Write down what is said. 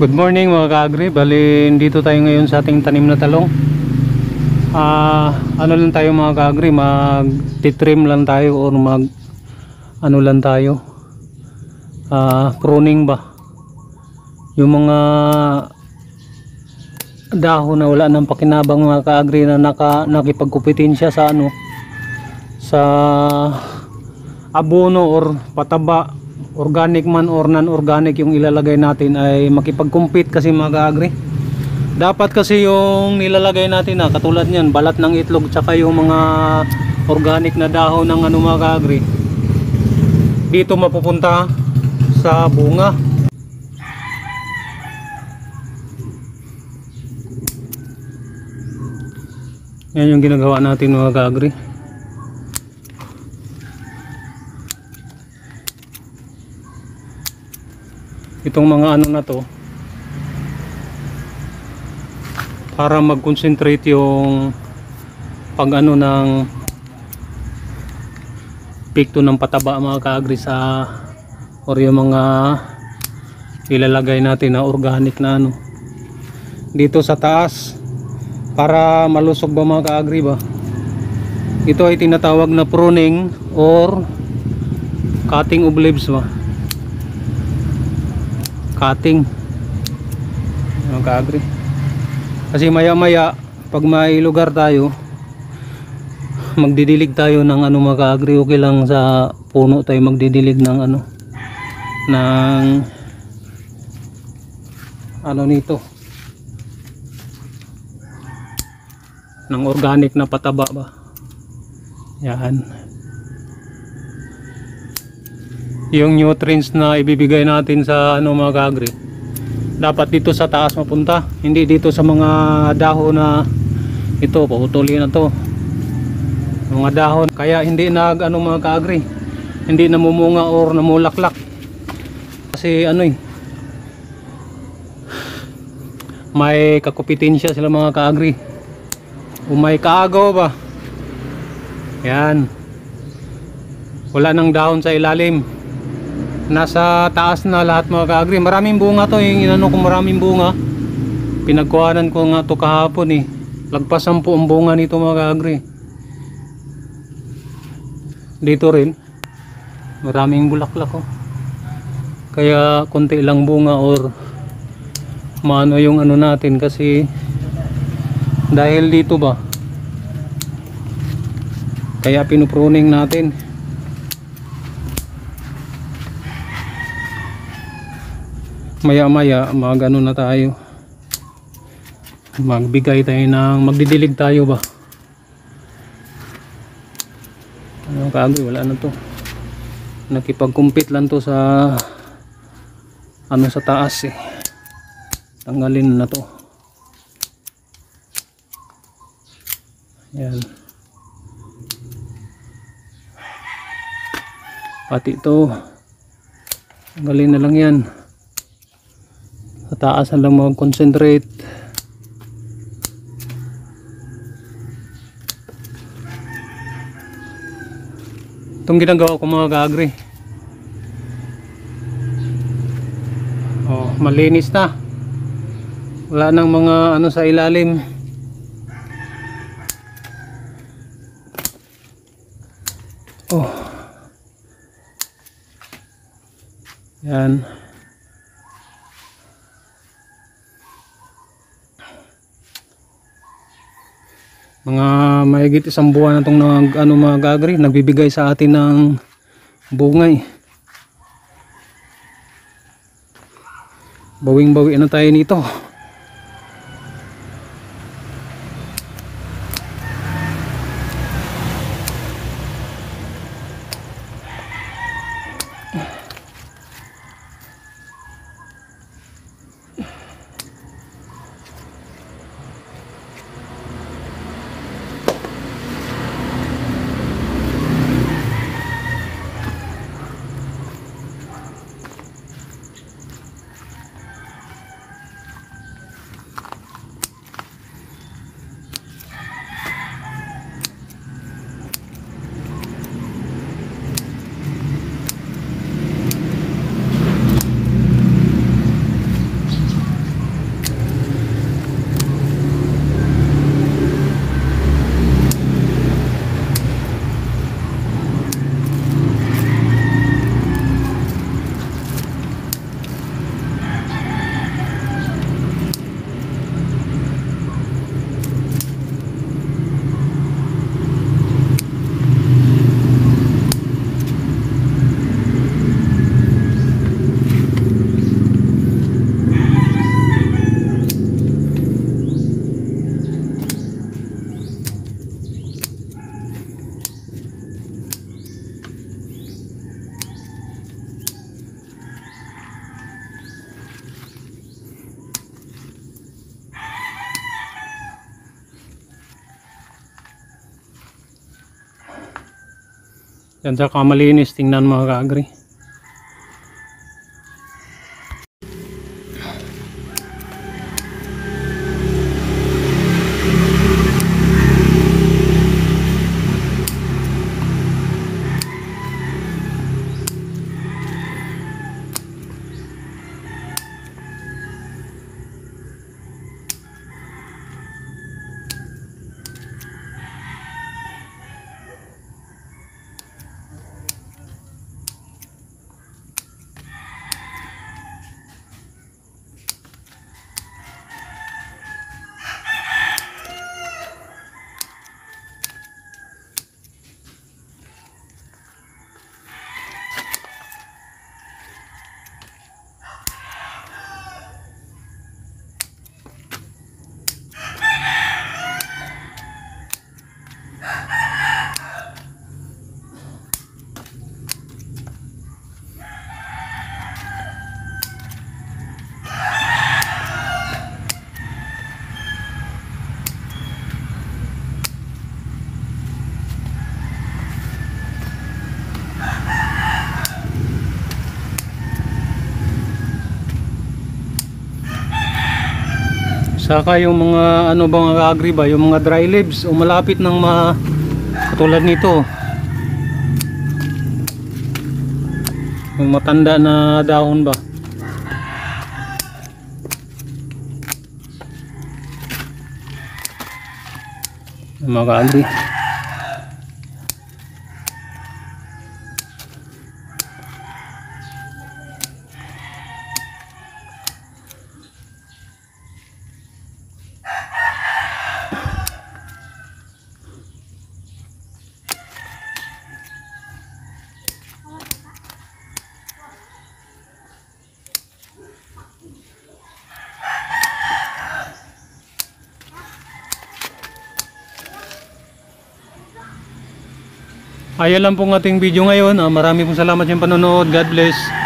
Good morning mga ka-agri. Bali, dito tayo ngayon sa ating tanim na talong. Ano lang tayo mga ka-agri, mag-trim lang tayo or ano lang tayo, pruning ba. Yung mga dahon na wala nang pakinabang mga ka-agri na nakipagkupitin siya sa sa abono or pataba, organic man or non-organic yung ilalagay natin, ay makipag-compete kasi mga ka-agri. Dapat kasi yung nilalagay natin katulad niyan, balat ng itlog tsaka yung mga organic na dahon ng mga ka-agri, dito mapupunta sa bunga. Yan yung ginagawa natin mga ka-agri. Itong mga na to, para mag-concentrate yung ng pikto ng pataba mga ka-agri sa or yung mga ilalagay natin na organic na dito sa taas, para malusog ba mga ka-agri ba. Ito ay tinatawag na pruning or cutting of leaves ba. Cutting mga ka-agri. Kasi maya maya pag may lugar tayo, magdidilig tayo ng mga ka-agri. Okay lang sa puno tayo magdidilig ng nito, ng organic na pataba ba. Yan yung nutrients na ibibigay natin sa mga ka-agri, dapat dito sa taas mapunta, hindi dito sa mga dahon na ito, putulin na to mga dahon, kaya hindi mga ka-agri, hindi namumunga or namulaklak. Kasi may kakupitin siya sila mga ka-agri, o may kaagaw ba. Yan, wala nang dahon sa ilalim, nasa taas na lahat mga ka-agri. Maraming bunga to, yung ko maraming bunga. Pinagkuhanan ko nga to kahapon lagpas 10 ang bunga nito mga ka-agri. Dito rin maraming bulaklak kaya konti lang bunga or yung natin, kasi dahil dito ba, kaya pinupruning natin. Maya maya na tayo, magbigay tayo magdidilig tayo ba. Ka-agri, wala na to, nakipag-compete lang to sa sa taas tanggalin na to. Yan, pati ito tanggalin na lang yan. Sa taas na lang mag-concentrate. Itong ginagawa ko mga ka-agri, malinis na, wala nang mga sa ilalim. Yan, mga mahigit 1 buwan na itong mga ka-agri, nagbibigay sa atin ng bungay. Bawing-bawi na tayo nito. Yan sa kamalinis, tingnan mga ka-agri. Saka yung mga ano bang agri ba, yung mga dry leaves o malapit ng katulad nito. Yung matanda na dahon ba. Mga agri. Ayan lang pong ating video ngayon. Marami pong salamat sa panonood. God bless.